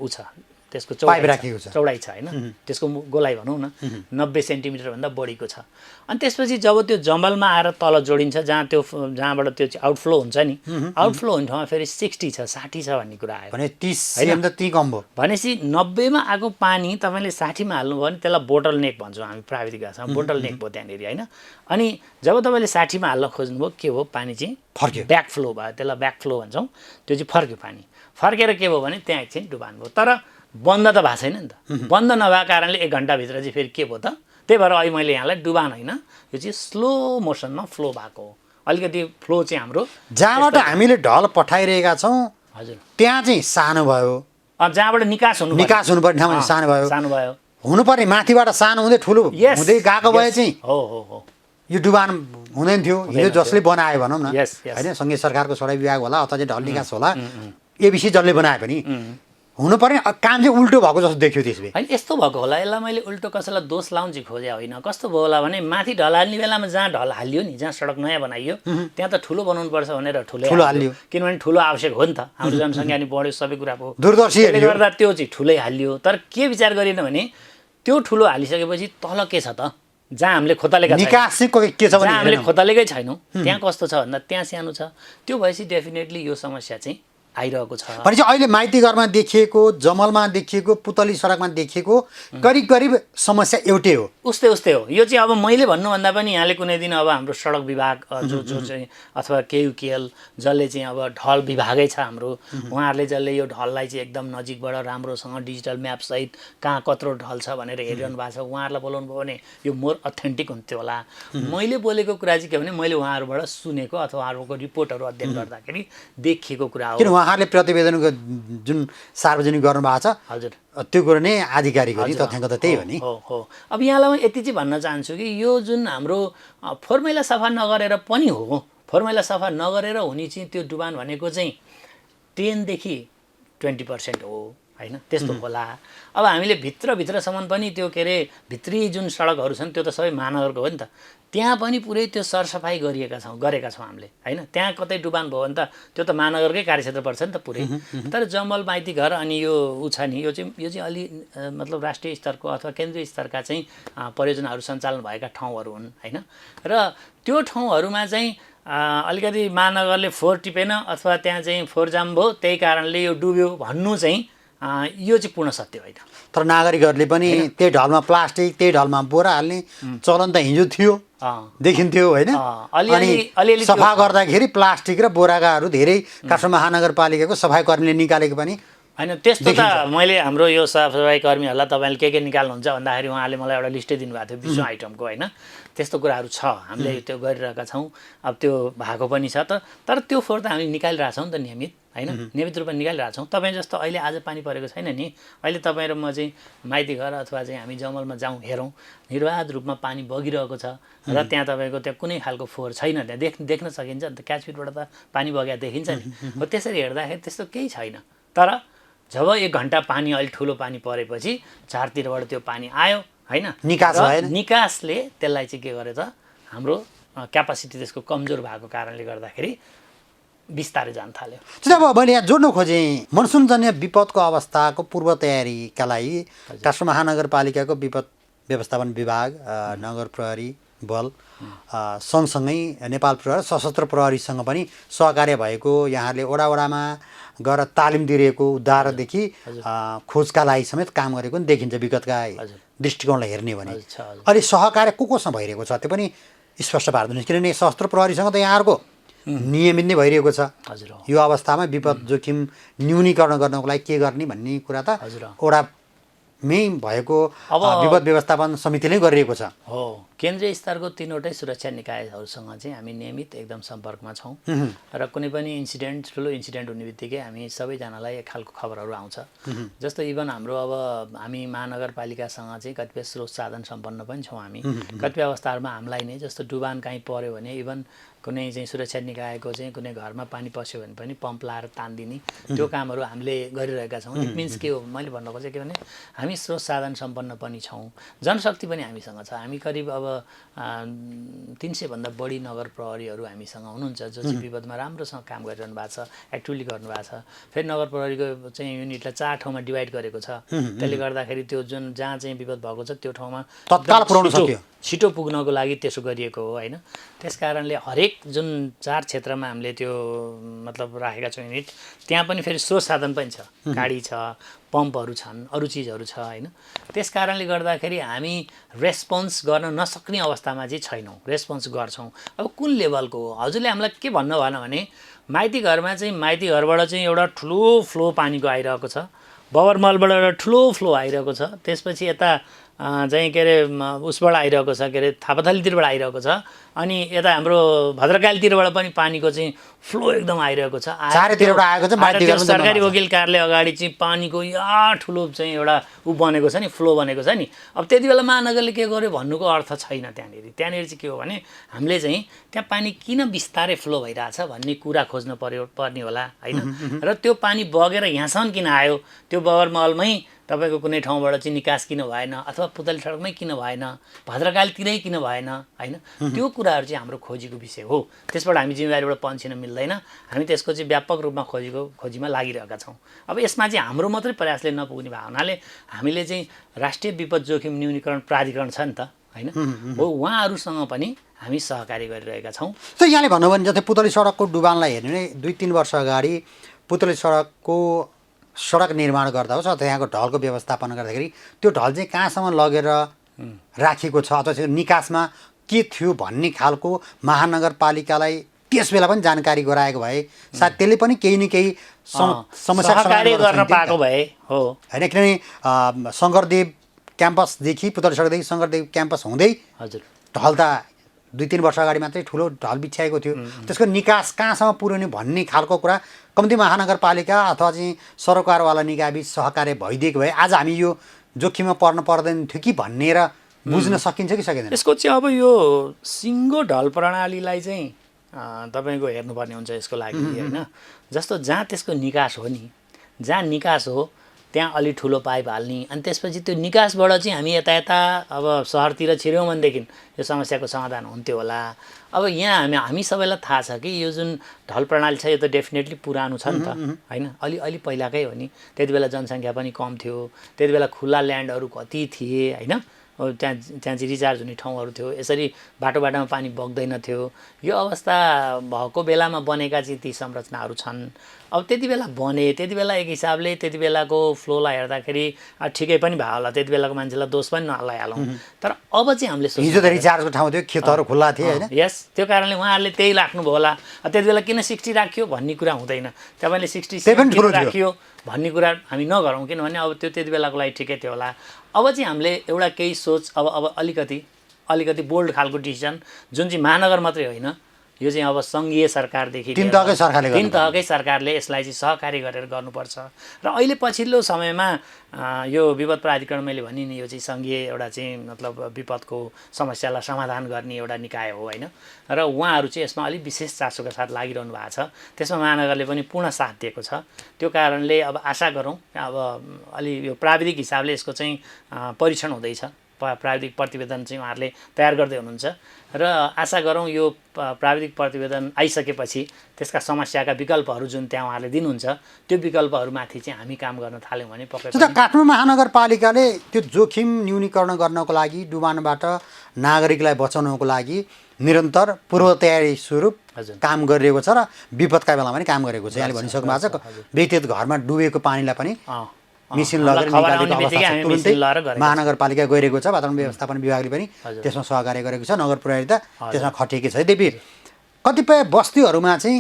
ऊ छ त्यसको चौडाइ छ होइन त्यसको गोलाइ भनौँ न 90 सेन्टिमिटरभन्दा बढीको छ अनि त्यसपछि जब त्यो जमलमा आएर तल जोडिन्छ जहाँबाट त्यो आउटफ्लो हुन्छ नि आउटफ्लो हुने ठाउँमा फेरि 60 छ 60 छ भन्ने कुरा आयो भने 30 cm त ती कम भयो भनेपछि 90 मा आएको पानी तपाईँले 60 मा हाल्नुभयो भने त्यसलाई बोटल नेक भन्छौँ हामी प्राविधिक भाषामा बोटल नेक भयो त्यहाँनिर होइन अनि जब तपाईँले 60 मा हाल्न खोज्नुभयो के हो पानी चाहिँ फर्क्यो ब्याक फ्लो भयो त्यसलाई ब्याक फ्लो भन्छौँ त्यो चाहिँ फर्क्यो पानी फर्केर के भयो भने त्यहाँ एकछिन डुबान भयो तर बन्द त भएको छैन नि त बन्द नभएको कारणले 1 घन्टाभित्र चाहिँ फेरि के भयो त त्यही भएर अहिले मैले यहाँलाई डुबान होइन यो चाहिँ स्लो मोसनमा फ्लो भएको हो अलिकति फ्लो चाहिँ हाम्रो जहाँबाट हामीले ढल पठाइरहेका छौँ हजुर त्यहाँ चाहिँ सानो भयो जहाँबाट निकास हुनुपर्ने ठाउँमा सानो भयो हुनुपर्ने माथिबाट सानो हुँदै ठुलो हुँदै गएको भए चाहिँ हो यो डुबान हुँदैन थियो हिजो जसले बनायो भनौँ न होइन सङ्घीय सरकारको सडक विभाग होला अथवा चाहिँ ढल निकास होला एबिसी जसले बनायो पनि हुनुपर्ने काम चाहिँ उल्टो भएको जस्तो देखियो त्यसले। होइन यस्तो भएको होला, यसलाई मैले उल्टो कसैलाई दोष लाउन चाहिँ खोजे होइन। कस्तो भयो होला भने माथि ढल हाल्ने बेलामा जहाँ ढल हालियो नि, जहाँ सडक नयाँ बनाइयो त्यहाँ त ठुलो बनाउनुपर्छ भनेर ठुलो हालियो, किनभने ठुलो आवश्यक हो नि त, हाम्रो जनसङ्ख्या नि बढ्यो, सबै कुरा भयो, त्यसले गर्दा त्यो चाहिँ ठुलै हालियो। तर के विचार गरिएन भने त्यो ठुलो हालिसकेपछि तल के छ त, जहाँ हामीले खोतालेका निकास चाहिँ के छ भने जहाँ हामीले खोतालेकै छैनौँ त्यहाँ कस्तो छ भन्दा त्यहाँ सानो छ। त्यो भएपछि डेफिनेटली यो समस्या चाहिँ आइरहेको छ। भनेपछि अहिले माइतीघरमा देखिएको, जमलमा देखिएको, पुतली सडकमा देखिएको करिब करिब समस्या एउटै हो। उस्तै हो। यो चाहिँ अब मैले भन्नुभन्दा पनि यहाँले कुनै दिन अब हाम्रो सडक विभाग जो चाहिँ अथवा केयुकेएल जसले चाहिँ अब ढल विभागै छ हाम्रो, उहाँहरूले जसले यो ढललाई चाहिँ एकदम नजिकबाट राम्रोसँग डिजिटल म्यापसहित कहाँ कत्रो ढल छ भनेर हेरिरहनु भएको छ, उहाँहरूलाई बोलाउनु भयो भने यो मोर अथेन्टिक हुन्थ्यो होला। मैले बोलेको कुरा चाहिँ के भने मैले उहाँहरूबाट सुनेको अथवा उहाँहरूको रिपोर्टहरू अध्ययन गर्दाखेरि देखिएको कुरा हो। उहाँहरूले प्रतिवेदनको जुन सार्वजनिक गर्नुभएको छ हजुर, त्यो कुरो नै आधिकारिक हो नि, तथ्याङ्क त त्यही हो नि। हो। अब यहाँलाई म यति चाहिँ भन्न चाहन्छु कि यो जुन हाम्रो फोहोर मैला सफा नगरेर पनि हो, फोहोर मैला सफा नगरेर हुने चाहिँ त्यो डुबान भनेको चाहिँ 10 देखि 20% हो होइन, त्यस्तो होला। अब हामीले भित्रसम्म पनि त्यो के अरे भित्री जुन सडकहरू छन् त्यो त सबै महानगरको हो नि त, त्यहाँ पनि पुरै त्यो सरसफाइ गरेका छौँ हामीले होइन। त्यहाँ कतै डुबान भयो भने त त्यो त महानगरकै कार्यक्षेत्र पर्छ नि त पुरै। तर जमल माइती घर अनि यो ऊ छ नि, यो चाहिँ अलि मतलब राष्ट्रिय स्तरको अथवा केन्द्रीय स्तरका चाहिँ परियोजनाहरू सञ्चालन भएका ठाउँहरू हुन् होइन। र त्यो ठाउँहरूमा चाहिँ अलिकति महानगरले फोहोर टिपेन अथवा त्यहाँ चाहिँ फोहोर जाम भयो त्यही कारणले यो डुब्यो भन्नु चाहिँ यो चाहिँ पूर्ण सत्य होइन। तर नागरिकहरूले पनि त्यही ढलमा प्लास्टिक, त्यही ढलमा बोरा हाल्ने चलन त हिजो थियो, देखिन्थ्यो होइन। अनि सफा गर्दाखेरि प्लास्टिक र बोराकाहरू धेरै काठमाडौँ महानगरपालिकाको सफाइ कर्मीले निकालेको पनि होइन। त्यस्तो त मैले हाम्रो यो सफाइ कर्मीहरूलाई तपाईँले के निकाल्नुहुन्छ भन्दाखेरि उहाँले मलाई एउटा लिस्टै दिनुभएको थियो 20 आइटमको होइन। त्यस्तो कुराहरू छ, हामीले त्यो गरिरहेका छौँ। अब त्यो भएको पनि छ तर त्यो फोहोर त हामीले निकालिरहेछौँ नि त नियमित होइन, नियमित रूपमा निकालिरहेछौँ। तपाईँ जस्तो अहिले आज पानी परेको छैन नि, अहिले तपाईँ र म चाहिँ माइती घर अथवा चाहिँ हामी जङ्गलमा जाउँ हेरौँ, निर्वाध रूपमा पानी बगिरहेको छ र त्यहाँ तपाईँको त्यहाँ कुनै खालको फोहोर छैन, त्यहाँ देख्न सकिन्छ नि त, क्याचपिटबाट त पानी बगेर देखिन्छ नि। हो त्यसरी हेर्दाखेरि त्यस्तो केही छैन। तर जब 1 घन्टा पानी अलिक ठुलो पानी परेपछि चारतिरबाट त्यो पानी आयो होइन, निकासले त्यसलाई चाहिँ के गरे त हाम्रो क्यापासिटी त्यसको कमजोर भएको कारणले गर्दाखेरि बिस्तारै जान थाल्यो। अब मैले यहाँ जोड्न खोजेँ मनसुनजन्य विपदको अवस्थाको पूर्व तयारीका लागि काठमाडौँ महानगरपालिकाको विपद व्यवस्थापन विभाग, नगर प्रहरी बल सँगसँगै नेपाल प्रहरी सशस्त्र प्रहरीसँग पनि सहकार्य भएको, यहाँहरूले वडामा गएर तालिम दिइरहेको, उद्धारदेखि खोजका लागि समेत काम गरेको पनि देखिन्छ विगतका दृष्टिकोणलाई हेर्ने भने। अहिले सहकार्य कोसँग भइरहेको छ त्यो पनि स्पष्ट पार्दैछ, किनभने सशस्त्र प्रहरीसँग त यहाँहरूको नियमित नै भइरहेको छ। यो अवस्थामा विपद जोखिम न्यूनीकरण गर्नको लागि के गर्ने भन्ने कुरा त वडामै भएको विपद व्यवस्थापन समितिले गरिरहेको छ। हो, केन्द्रीय स्तरको 3वटै सुरक्षा निकायहरूसँग चाहिँ हामी नियमित एकदम सम्पर्कमा छौँ र कुनै पनि ठुलो इन्सिडेन्ट हुने बित्तिकै हामी सबैजनालाई एक खालको खबरहरू आउँछ। जस्तो इभन हाम्रो अब हामी महानगरपालिकासँग चाहिँ कतिपय स्रोत साधन सम्पन्न पनि छौँ हामी। कतिपय अवस्थाहरूमा हामीलाई नै जस्तो डुबान कहीँ पऱ्यो भने इभन कुनै चाहिँ सुरक्षा निकायको चाहिँ कुनै घरमा पानी पस्यो भने पनि पम्प लाएर तान्दिने त्यो कामहरू हामीले गरिरहेका छौँ। इट मिन्स के हो, मैले भन्नु खोजेँ के भने हामी स्रोत साधन सम्पन्न पनि छौँ, जनशक्ति पनि हामीसँग छ। हामी करिब अब 300 भन्दा बढी नगर प्रहरीहरू हामीसँग हुनुहुन्छ जो चाहिँ विपदमा राम्रोसँग काम गरिरहनु भएको छ, एक्टिभली गर्नुभएको छ। फेरि नगर प्रहरीको चाहिँ युनिटलाई 4 ठाउँमा डिभाइड गरेको छ, त्यसले गर्दाखेरि त्यो जुन जहाँ चाहिँ विपद भएको छ त्यो ठाउँमा तत्काल पुर्याउन सक्यो, छिटो पुग्नको लागि त्यसो गरिएको हो होइन। त्यस कारणले हरेक जुन 4 क्षेत्रमा हामीले त्यो मतलब राखेका छौँ युनिट, त्यहाँ पनि फेरि स्रोत साधन पनि छ, गाडी छ, पम्पहरू छन्, अरू चिजहरू छ होइन। त्यस कारणले गर्दाखेरि हामी रेस्पोन्स गर्न नसक्ने अवस्थामा चाहिँ छैनौँ, रेस्पोन्स गर्छौँ। अब कुन लेभलको हो, हजुरले हामीलाई के भन्नु भएन भने माइती घरमा चाहिँ माइती घरबाट चाहिँ एउटा ठुलो फ्लो पानीको आइरहेको छ, बबरमलबाट एउटा ठुलो फ्लो आइरहेको छ, त्यसपछि यता चाहिँ के अरे उसबाट आइरहेको छ, के अरे थापाथलीतिरबाट आइरहेको छ, अनि यता हाम्रो भद्रकालीतिरबाट पनि पानीको चाहिँ फ्लो एकदम आइरहेको छ। चारैतिरबाट आएको छ, आएर बाध्य त्यो गर्नु सरकारी जम्मा वकिल कार्यालय अगाडि चाहिँ पानीको यहाँ ठुलो चाहिँ एउटा बनेको छ नि, फ्लो बनेको छ नि। अब त्यति बेला महानगरले के गर्यो भन्नुको अर्थ छैन। त्यहाँनिर चाहिँ के हो भने हामीले चाहिँ त्यहाँ पानी किन बिस्तारै फ्लो भइरहेछ भन्ने कुरा खोज्नु पर्ने होला होइन। र त्यो पानी बगेर यहाँसम्म किन आयो, त्यो बगरमहलमै तपाईँको कुनै ठाउँबाट चाहिँ निकास किन भएन, अथवा पुतली सडकमै किन भएन, भद्रकालीतिरै किन भएन होइन, त्यो कुराहरू चाहिँ हाम्रो खोजीको विषय हो। त्यसबाट हामी जिम्मेवारीबाट पन्छिन मिल्दैन। हामी त्यसको चाहिँ व्यापक रूपमा खोजीमा लागिरहेका छौँ। अब यसमा चाहिँ हाम्रो मात्रै प्रयासले नपुग्ने भावनाले हामीले चाहिँ राष्ट्रिय विपद जोखिम न्यूनीकरण प्राधिकरण छ नि त होइन, हो उहाँहरूसँग पनि हामी सहकारी गरिरहेका छौँ। त यहाँले भन्नुभयो भने जस्तै पुतली सडकको डुबानलाई हेर्ने भने 2-3 वर्ष अगाडि पुतली सडकको सडक निर्माण गर्दा होस् अथवा त्यहाँको ढलको व्यवस्थापन गर्दाखेरि त्यो ढल चाहिँ कहाँसम्म लगेर राखिएको छ अथवा त्यो निकासमा के थियो भन्ने खालको महानगरपालिकालाई त्यस बेला पनि जानकारी गराएको भए सायद त्यसले पनि केही न केही समस्या सहकारी गर्न पाएको भए हो होइन। किनभने शङ्करदेव क्याम्पसदेखि पुतली सडकदेखि शङ्करदेव क्याम्पस हुँदै हजुर ढल त 2-3 वर्ष अगाडि मात्रै ठुलो ढल बिछ्याएको थियो। त्यसको निकास कहाँसम्म पुर्याउने भन्ने खालको कुरा कम्ती महानगरपालिका अथवा चाहिँ सरोकारवाला निकायबीच सहकार्य भइदिएको भए आज हामी यो जोखिममा पर्दैन थियो कि भनेर बुझ्न सकिन्छ कि सकिँदैन। यसको चाहिँ अब यो सिङ्गो ढल प्रणालीलाई चाहिँ तपाईँको हेर्नुपर्ने हुन्छ यसको लागि होइन। जस्तो जहाँ त्यसको निकास हो नि, जहाँ निकास हो त्यहाँ अलि ठुलो पाइप हाल्ने, अनि त्यसपछि त्यो निकासबाट चाहिँ हामी यता अब सहरतिर छिर्यौँ भनेदेखि यो समस्याको समाधान हुन्थ्यो होला। अब यहाँ हामी सबैलाई थाहा छ कि यो जुन ढल प्रणाली छ यो त डेफिनेटली पुरानो छ नि त होइन, अलि पहिलाकै हो नि। त्यति बेला जनसङ्ख्या पनि कम थियो, त्यति बेला खुल्ला ल्यान्डहरू कति थिए होइन, त्यहाँ चाहिँ रिचार्ज हुने ठाउँहरू थियो, यसरी बाटोमा पानी बग्दैन थियो। यो अवस्था भएको बेलामा बनेका चाहिँ ती संरचनाहरू छन्। अब त्यति बेला बने, त्यति बेला एक हिसाबले त्यति बेलाको फ्लोलाई हेर्दाखेरि ठिकै पनि भयो होला, त्यति बेलाको मान्छेलाई दोष पनि नलाइहालौँ। तर अब चाहिँ हामीले हिजो त रिचार्जको ठाउँ थियो, खेतहरू खुल्ला थिए होइन। यस, त्यो कारणले उहाँहरूले त्यही राख्नुभयो होला। त्यति बेला किन 60 राखियो भन्ने कुरा हुँदैन, तपाईँले 60 किन राखियो भन्ने कुरा हामी नगरौँ, किनभने अब त्यो त्यति बेलाको लागि ठिकै थियो होला। अब चाहिँ हामीले एउटा केही सोच अब अलिकति बोल्ड खालको डिसिजन, जुन चाहिँ महानगर मात्रै होइन, यो चाहिँ अब सङ्घीय सरकारदेखि तीन तहकै सरकारले यसलाई चाहिँ सहकारी गरेर गर्नुपर्छ। र अहिले पछिल्लो समयमा यो विपद प्राधिकरण मैले भने नि यो चाहिँ सङ्घीय एउटा चाहिँ मतलब विपदको समस्यालाई समाधान गर्ने एउटा निकाय हो होइन। र उहाँहरू चाहिँ यसमा अलिक विशेष चासोका साथ लागिरहनु भएको छ। त्यसमा महानगरले पनि पूर्ण साथ दिएको छ। त्यो कारणले अब आशा गरौँ अब अलि यो प्राविधिक हिसाबले यसको चाहिँ परीक्षण हुँदैछ, प्राविधिक प्रतिवेदन चाहिँ उहाँहरूले तयार गर्दै हुनुहुन्छ। र आशा गरौँ यो प्राविधिक प्रतिवेदन आइसकेपछि त्यसका समस्याका विकल्पहरू जुन त्यहाँ उहाँहरूले दिनुहुन्छ त्यो विकल्पहरूमाथि चाहिँ हामी काम गर्न थाल्यौँ भने पक्कै पनि काठमाडौँ महानगरपालिकाले त्यो जोखिम न्यूनीकरण गर्नको लागि डुबानबाट नागरिकलाई बचाउनको लागि निरन्तर पूर्व तयारी स्वरूप काम गरिरहेको छ र विपदका बेलामा पनि काम गरेको छ। यहाँले भनिसक्नु भएको छ व्यक्तिगत घरमा डुबेको पानीलाई पनि मिसिन लगेर निकालेको अवस्था तुरुन्तै महानगरपालिका गइरहेको छ। वातावरण व्यवस्थापन विभागले पनि त्यसमा सहकार्य गरेको छ, नगर प्रहरी त त्यसमा खटिएकै छ। यद्यपि कतिपय बस्तीहरूमा चाहिँ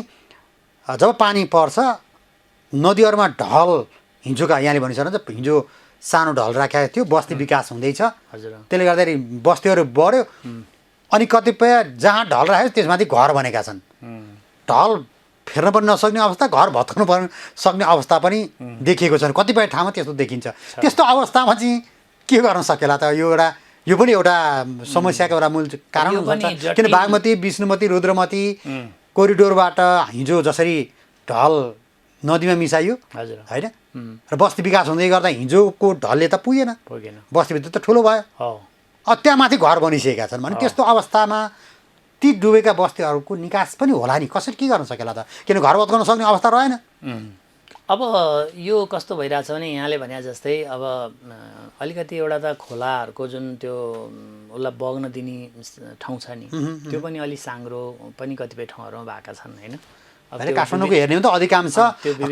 जब पानी पर्छ नदीहरूमा ढल हिजोका यहाँले भनिसक्नु हिजो सानो ढल राखेको थियो, बस्ती विकास हुँदैछ, त्यसले गर्दाखेरि बस्तीहरू बढ्यो। अनि कतिपय जहाँ ढल राखेको त्यसमाथि घर बनेका छन्, ढल फेर्न पनि नसक्ने अवस्था, घर भत्काउनु पर्ने सक्ने अवस्था पनि देखिएको छ। कतिपय ठाउँमा त्यस्तो देखिन्छ। त्यस्तो अवस्थामा चाहिँ के गर्न सकेला त? यो पनि एउटा समस्याको एउटा मूल कारण हुन्छ। किन बागमती, विष्णुमती, रुद्रमती कोरिडोरबाट हिजो जसरी ढल नदीमा मिसाइयो होइन, र बस्ती विकास हुँदै गर्दा हिजोको ढलले त पुगेन, बस्तीभित्र त ठुलो भयो, त्यहाँ माथि घर बनिसकेका छन् भने त्यस्तो अवस्थामा ती डुबेका बस्तीहरूको निकास पनि होला नि, कसरी के गर्न सकेला त? किन घर भत्काउन सक्ने अवस्था रहेन। अब यो कस्तो भइरहेछ भने यहाँले भने जस्तै अब अलिकति एउटा त खोलाहरूको जुन त्यो उसलाई बग्न दिने ठाउँ छ नि त्यो पनि अलि साङ्ग्रो पनि कतिपय ठाउँहरूमा भएका छन् होइन। काठमाडौँको हेर्ने हो त अधिकांश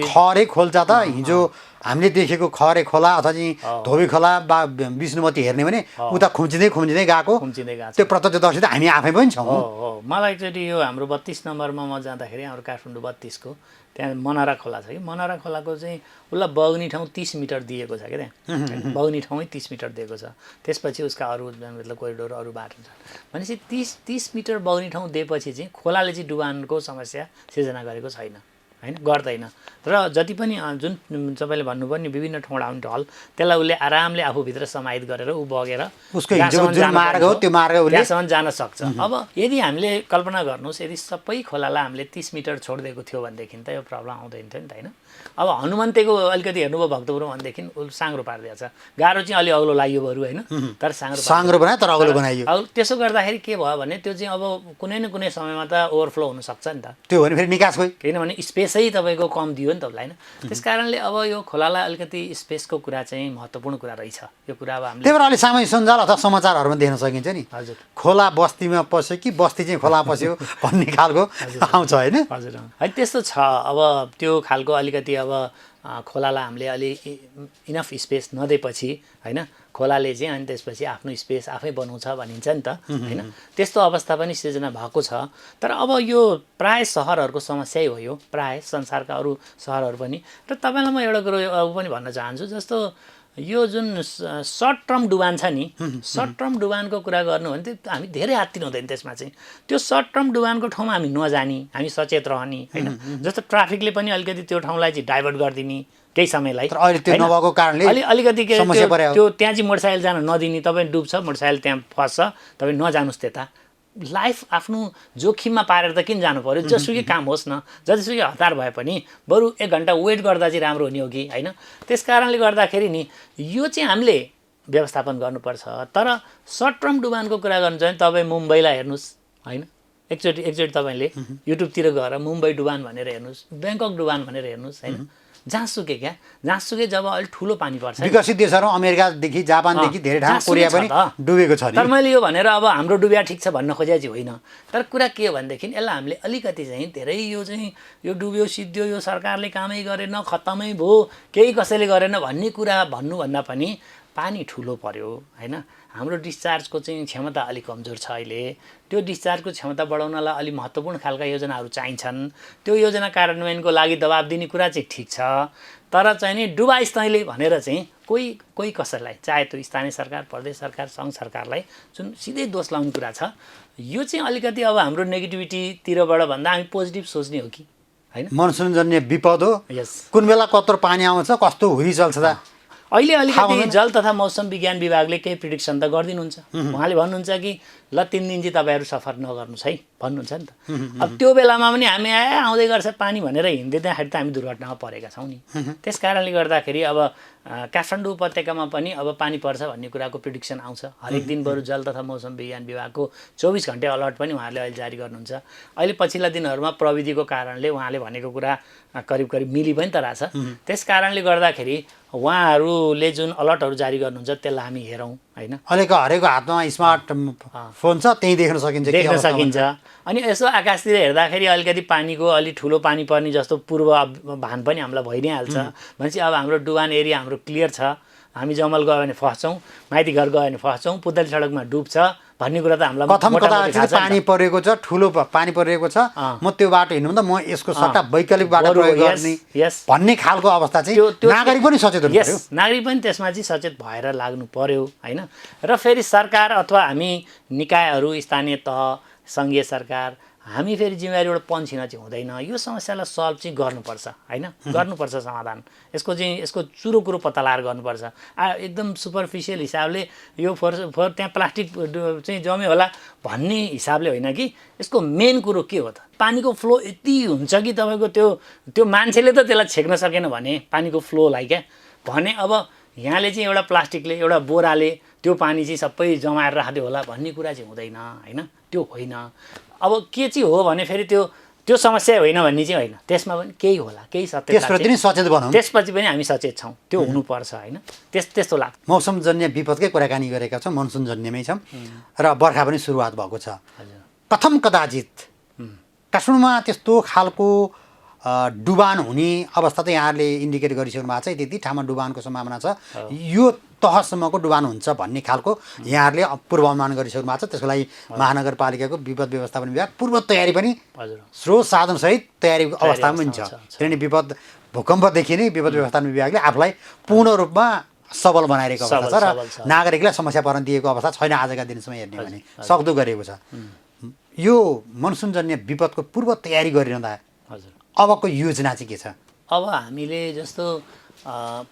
खरे खोल्चा त हिजो हामीले देखेको खरे खोला अथवा चाहिँ धोबी खोला वा विष्णुमती हेर्ने भने उता खुम्चिँदै गएको खुम्चिँदै गएको छ। त्यो प्रत्यक्षदर्शी त हामी आफै पनि छौँ। हो मलाई एकचोटि यो हाम्रो 32 नम्बरमा म जाँदाखेरि हाम्रो काठमाडौँ 32 को त्यहाँ मनरा खोला छ कि मनरा खोलाको चाहिँ उसलाई बग्ने ठाउँ 30 मिटर दिएको छ क्या त्यहाँ बग्ने ठाउँै 30 मिटर दिएको छ। त्यसपछि उसका अरू मतलब कोरिडोर अरू बाटो छ भनेपछि 30 मिटर बग्ने ठाउँ दिएपछि चाहिँ खोलाले चाहिँ डुबानको समस्या सिर्जना गरेको छैन हैन गर्दैन। र जति पनि जुन तपाईँले भन्नुभयो नि विभिन्न ठाउँबाट आउने ढल त्यसलाई उसले आरामले आफूभित्र समाहित गरेर ऊ बगेर उसको हिजोको जुन मार्ग हो त्यो मार्ग उसले त्यहाँसम्म जान सक्छ। अब यदि हामीले कल्पना गर्नुहोस् यदि सबै खोलालाई हामीले 30 मिटर छोडिदिएको थियो भनेदेखि त यो प्रब्लम आउँदैन थियो नि त हैन। अब हनुमन्तेको अलिकति हेर्नुभयो भक्तपुर भनेदेखि उसले साङ्ग्रो पारिदिएको छ। गाह्रो चाहिँ अलि अग्लो लाग्यो बरु हैन तर साङ्ग्रो बनायो तर अग्लो बनाइयो। अब त्यसो गर्दाखेरि के भयो भने त्यो चाहिँ अब कुनै न कुनै समयमा त ओभरफ्लो हुन सक्छ नि त। त्यो भने फेरि निकास खोइ किनभने स्पेसै तपाईँको कम दियो नि त उसलाई हैन। त्यस कारणले अब यो खोलालाई अलिकति स्पेसको कुरा चाहिँ महत्त्वपूर्ण कुरा रहेछ। यो कुरा अब हामीले त्यही भएर अहिले सामाजिक सञ्जाल अथवा समाचारहरूमा देख्न सकिन्छ नि हजुर खोला बस्तीमा पस्यो कि बस्ती चाहिँ खोला पस्यो भन्ने खालको आउँछ होइन। हजुर है त्यस्तो छ। अब त्यो खालको अलिकति अब खोलालाई हामीले अलि इनफ स्पेस नदिएपछि हैन खोलाले चाहिँ अनि त्यसपछि आफ्नो स्पेस आफै बनाउँछ भनिन्छ नि त हैन। त्यस्तो अवस्था पनि सिर्जना भएको छ। तर अब यो प्राय सहरहरूको समस्यै हो यो प्राय संसारका अरू सहरहरू पनि। र तपाईँलाई म एउटा कुरो पनि भन्न चाहन्छु जस्तो यो जुन सर्ट टर्म डुबान छ नि सर्ट टर्म डुबानको कुरा गर्नु भने त्यो हामी धेरै हात तिर्नु हुँदैन त्यसमा चाहिँ। त्यो सर्ट टर्म डुबानको ठाउँमा हामी नजाने हामी सचेत रहने हैन। जस्तो ट्राफिकले पनि अलिकति त्यो ठाउँलाई चाहिँ डाइभर्ट गरिदिने केही समयलाई तर अहिले त्यो नभएको कारणले अलिकति के समस्या पर्यो। त्यो त्यहाँ चाहिँ मोटरसाइकल जान नदिने तपाईँ डुब्छ मोटरसाइकल त्यहाँ फस्छ तपाईँ नजानुस् त्यता लाइफ आफ्नो जोखिममा पारेर त किन जानु पर्यो। जसुकै काम होस् न जतिसुकै हतार भए पनि बरु 1 घन्टा वेट गर्दा चाहिँ राम्रो हुने हो कि हैन। त्यस कारणले गर्दाखेरि नि यो चाहिँ हामीले व्यवस्थापन गर्नुपर्छ। तर सर्ट टर्म डुबानको कुरा गर्नु चाहिँ तपाईँ मुम्बईलाई हेर्नुहोस् हैन एकचोटि तपाईँले युट्युबतिर गएर मुम्बई डुबान भनेर हेर्नुहोस् ब्याङ्कक डुबान भनेर हेर्नुहोस् हैन। जहाँसुकै जब अलिक ठुलो पानी पर्छ विकसित देशहरू अमेरिकादेखि जापानदेखि धेरै ठाउँ कोरिया पनि डुबेको छ नि। तर मैले यो भनेर अब हाम्रो डुबिया ठिक छ भन्न खोजेको चाहिँ होइन। तर कुरा के हो भनेदेखि यसलाई हामीले अलिकति चाहिँ धेरै यो चाहिँ यो डुब्यो सिद्धियो यो सरकारले कामै गरेन खत्तमै भयो केही कसैले गरेन भन्ने कुरा भन्नुभन्दा पनि पानी ठुलो पर्यो हैन। हाम्रो डिस्चार्जको चाहिँ क्षमता अलिक कमजोर छ अहिले। त्यो डिस्चार्जको क्षमता बढाउनलाई अलि महत्त्वपूर्ण खालका योजनाहरू चाहिन्छन्। त्यो योजना कार्यान्वयनको लागि दबाब दिने कुरा चाहिँ ठिक छ। तर चाहिँ नि डुबाइस् तैँले भनेर चाहिँ कोही कसैलाई चाहे त्यो स्थानीय सरकार प्रदेश सरकार सङ्घ सरकारलाई जुन सिधै दोष लाउने कुरा छ यो चाहिँ अलिकति अब हाम्रो नेगेटिभिटीतिरबाट भन्दा हामी पोजिटिभ सोच्ने हो कि हैन। मनसुनजन्य विपद हो यस कुन बेला कत्रो पानी आउँछ कस्तो हुरी चल्छ त अहिले अलिकति जल तथा मौसम विज्ञान विभागले केही प्रिडिक्सन त गरिदिनुहुन्छ। उहाँले भन्नुहुन्छ कि ल 3 दिन चाहिँ तपाईँहरू सफर नगर्नुहोस् है भन्नुहुन्छ नि त। अब त्यो बेलामा पनि हामी आउँदै गर्छ पानी भनेर हिँड्दैदाखेरि त हामी दुर्घटनामा परेका छौँ नि। त्यस कारणले गर्दाखेरि अब काठमाडौँ उपत्यकामा पनि अब पानी पर्छ भन्ने कुराको प्रिडिक्सन आउँछ हरेक दिन। बरु जल तथा मौसम विज्ञान विभागको 24 घण्टे अलर्ट पनि उहाँहरूले अहिले जारी गर्नुहुन्छ। अहिले पछिल्ला दिनहरूमा प्रविधिको कारणले उहाँले भनेको कुरा करिब मिली पनि त रहेछ। त्यस कारणले गर्दाखेरि उहाँहरूले जुन अलर्टहरू जारी गर्नुहुन्छ त्यसलाई हामी हेरौँ हैन। हरेको हातमा स्मार्ट फोन छ त्यही देख्न सकिन्छ। अनि यसो आकाशतिर हेर्दाखेरि अलिकति पानीको अलि ठुलो पानी पर्ने जस्तो पूर्व भान पनि हामीलाई भइ नै हाल्छ। भनेपछि अब हाम्रो डुबान एरिया हाम्रो क्लियर छ। हामी जमल गयो भने फस्छौँ माइती घर गयो भने फस्छौँ पुतली सडकमा डुब्छ भन्ने कुरा त हामीलाई कथम कता पानी परेको छ ठुलो पानी परिरहेको छ म त्यो बाटो हिँड्नु त म यसको सट्टा वैकल्पिक बाटो प्रयोग गर्ने भन्ने खालको अवस्था चाहिँ नागरिक पनि सचेत हुनु पर्यो। नागरिक पनि त्यसमा चाहिँ सचेत भएर लाग्नु पर्यो हैन। र फेरि सरकार अथवा हामी निकायहरू स्थानीय तह सङ्घीय सरकार हामी फेरि जिम्मेवारीबाट पन्छिन चाहिँ हुँदैन। यो समस्यालाई सल्भ चाहिँ गर्नुपर्छ हैन गर्नुपर्छ समाधान। यसको चुरो कुरो पत्ता लगाएर गर्नुपर्छ। एकदम सुपरफिसियल हिसाबले यो फोहोर त्यहाँ प्लास्टिक चाहिँ जम्यो होला भन्ने हिसाबले होइन कि यसको मेन कुरो के हो त पानीको फ्लो यति हुन्छ कि तपाईँको त्यो मान्छेले त त्यसलाई छेक्न सकेन भने पानीको फ्लोलाई क्या भने अब यहाँले चाहिँ एउटा प्लास्टिकले एउटा बोराले त्यो पानी चाहिँ सबै जमाएर राख्दियो होला भन्ने कुरा चाहिँ हुँदैन हैन। त्यो होइन। अब के चाहिँ हो भने फेरि त्यो समस्या होइन भन्ने चाहिँ होइन। त्यसमा पनि केही होला केही त्यसपछि पनि हामी सचेत छौँ त्यो हुनुपर्छ हैन। त्यस्तो लाग्छ। मौसमजन्य विपदकै कुराकानी गरेका छौँ मनसुनजन्यमै छौँ र बर्खा पनि सुरुवात भएको छ। कथम कदाचित काठमाडौँमा त्यस्तो खालको डुबान हुने अवस्था त यहाँहरूले इन्डिकेट गरिसक्नु भएको छ, त्यति ठाउँमा डुबानको सम्भावना छ, यो तहसम्मको डुबान हुन्छ भन्ने खालको यहाँहरूले पूर्वानुमान गरिसक्नु भएको छ। त्यसको लागि महानगरपालिकाको विपद व्यवस्थापन विभाग पूर्व तयारी पनि स्रोत साधनसहित तयारी अवस्थामा पनि छ। किनभने भूकम्पदेखि नै विपद व्यवस्थापन विभागले आफूलाई पूर्ण रूपमा सबल बनाइरहेको अवस्था छ र नागरिकलाई समस्या पर्न दिएको अवस्था छैन आजका दिनसम्म हेर्ने भने, सक्दो गरेको छ। यो मनसुनजन्य विपदको पूर्व तयारी गरिरहँदा अबको योजना चाहिँ के छ? अब हामीले जस्तो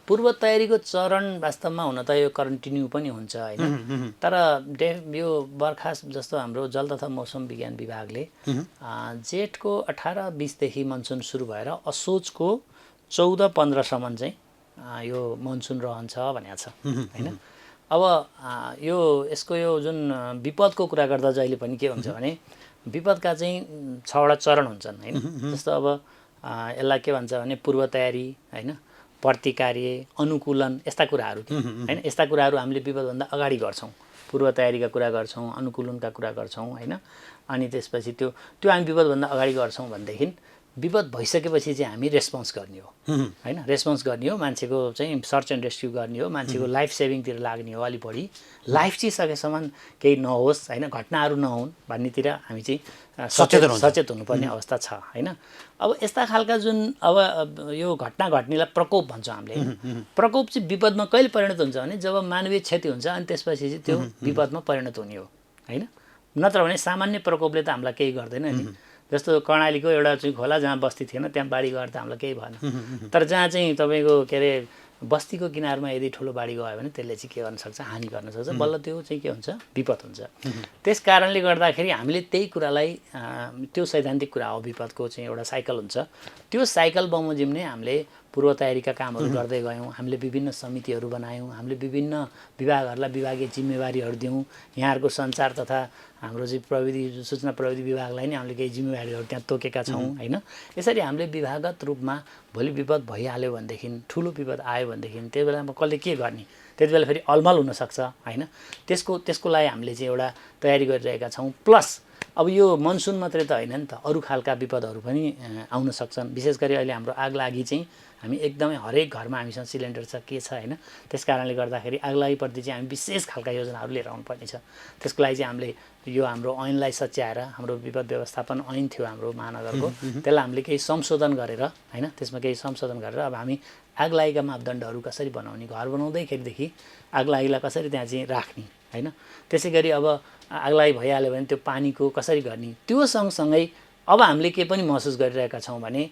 पूर्व तयारीको चरण वास्तवमा हुन त यो कन्टिन्यू पनि हुन्छ होइन, तर यो बर्खा जस्तो हाम्रो जल तथा मौसम विज्ञान विभागले जेठको 18-20देखि मनसुन सुरु भएर असोजको 14-15सम्म चाहिँ यो मनसुन रहन्छ भनेको छ होइन। अब यसको यो जुन विपदको कुरा गर्दा जहिले पनि के हुन्छ भने विपदका चाहिँ 6वटा चरण हुन्छन् होइन। जस्तो अब यसलाई के भन्छ भने पूर्व तयारी होइन, प्रतिकार्य, अनुकूलन, यस्ता कुराहरू होइन। यस्ता कुराहरू हामीले विपदभन्दा अगाडि गर्छौँ, पूर्व तयारीका कुरा गर्छौँ, अनुकूलनका कुरा गर्छौँ होइन। अनि त्यसपछि त्यो हामी विपदभन्दा अगाडि गर्छौँ भनेदेखि विपद भइसकेपछि चाहिँ हामी रेस्पोन्स गर्ने हो होइन। रेस्पोन्स गर्ने हो, मान्छेको चाहिँ सर्च एन्ड रेस्क्यु गर्ने हो, मान्छेको लाइफ सेभिङतिर लाग्ने हो। अलिक बढी लाइफ चाहिँ सकेसम्म केही नहोस् होइन, घटनाहरू नहुन् भन्नेतिर हामी चाहिँ सचेत हुनुपर्ने अवस्था छ होइन। अब यस्ता खालका जुन अब यो घटना घट्नेलाई प्रकोप भन्छौँ हामीले। प्रकोप चाहिँ विपदमा कहिले परिणत हुन्छ भने जब मानवीय क्षति हुन्छ अनि त्यसपछि चाहिँ त्यो विपदमा परिणत हुने हो होइन। नत्र भने सामान्य प्रकोपले त हामीलाई केही गर्दैन नि। जस्तो कर्णालीको एउटा चाहिँ खोला जहाँ बस्ती थिएन त्यहाँ बाढी गएर त हामीलाई केही भएन, तर जहाँ चाहिँ तपाईँको के अरे बस्तीको किनारमा यदि ठुलो बाढी गयो भने त्यसले चाहिँ के गर्न सक्छ, हानि गर्न सक्छ, बल्ल त्यो चाहिँ के हुन्छ, विपद हुन्छ। त्यस कारणले गर्दाखेरि हामीले त्यही कुरालाई त्यो सैद्धान्तिक कुरा हो, विपदको चाहिँ एउटा साइकल हुन्छ। त्यो साइकल बमोजिम नै हामीले पूर्व तयारीका कामहरू गर्दै गयौँ। हामीले विभिन्न समितिहरू बनायौँ, हामीले विभिन्न विभागहरूलाई विभागीय जिम्मेवारीहरू दियौँ। यहाँहरूको सञ्चार तथा हाम्रो चाहिँ प्रविधि सूचना प्रविधि विभागलाई नै हामीले केही जिम्मेवारीहरू त्यहाँ तोकेका छौँ होइन। यसरी हामीले विभागगत रूपमा भोलि विपद भइहाल्यो भनेदेखि, ठुलो विपद आयो भनेदेखि त्यति बेलामा कसले के गर्ने, त्यति बेला फेरि अलमल हुनसक्छ होइन। त्यसको लागि हामीले चाहिँ एउटा तयारी गरिरहेका छौँ। प्लस अब यो मनसुन मात्रै त होइन नि त, अरू खालका विपदहरू पनि आउन सक्छन्। विशेष गरी अहिले हाम्रो आगलागी चाहिँ हामी एकदमै हरेक घरमा हामीसँग सिलिन्डर छ, के छ होइन। त्यस कारणले गर्दाखेरि आगलागीप्रति चाहिँ हामी विशेष खालका योजनाहरू लिएर आउनुपर्ने छ। त्यसको लागि चाहिँ हामीले यो हाम्रो ऐनलाई सच्याएर, हाम्रो विपद व्यवस्थापन ऐन थियो हाम्रो महानगरको, त्यसलाई हामीले केही संशोधन गरेर होइन, त्यसमा केही संशोधन गरेर अब हामी आगलागीका मापदण्डहरू कसरी बनाउने, घर बनाउँदैखेरिदेखि आगलागीलाई कसरी त्यहाँ चाहिँ राख्ने होइन। त्यसै गरी अब आगलागी भइहाल्यो भने त्यो पानीको कसरी गर्ने, त्यो सँगसँगै अब हामीले के पनि महसुस गरिरहेका छौँ भने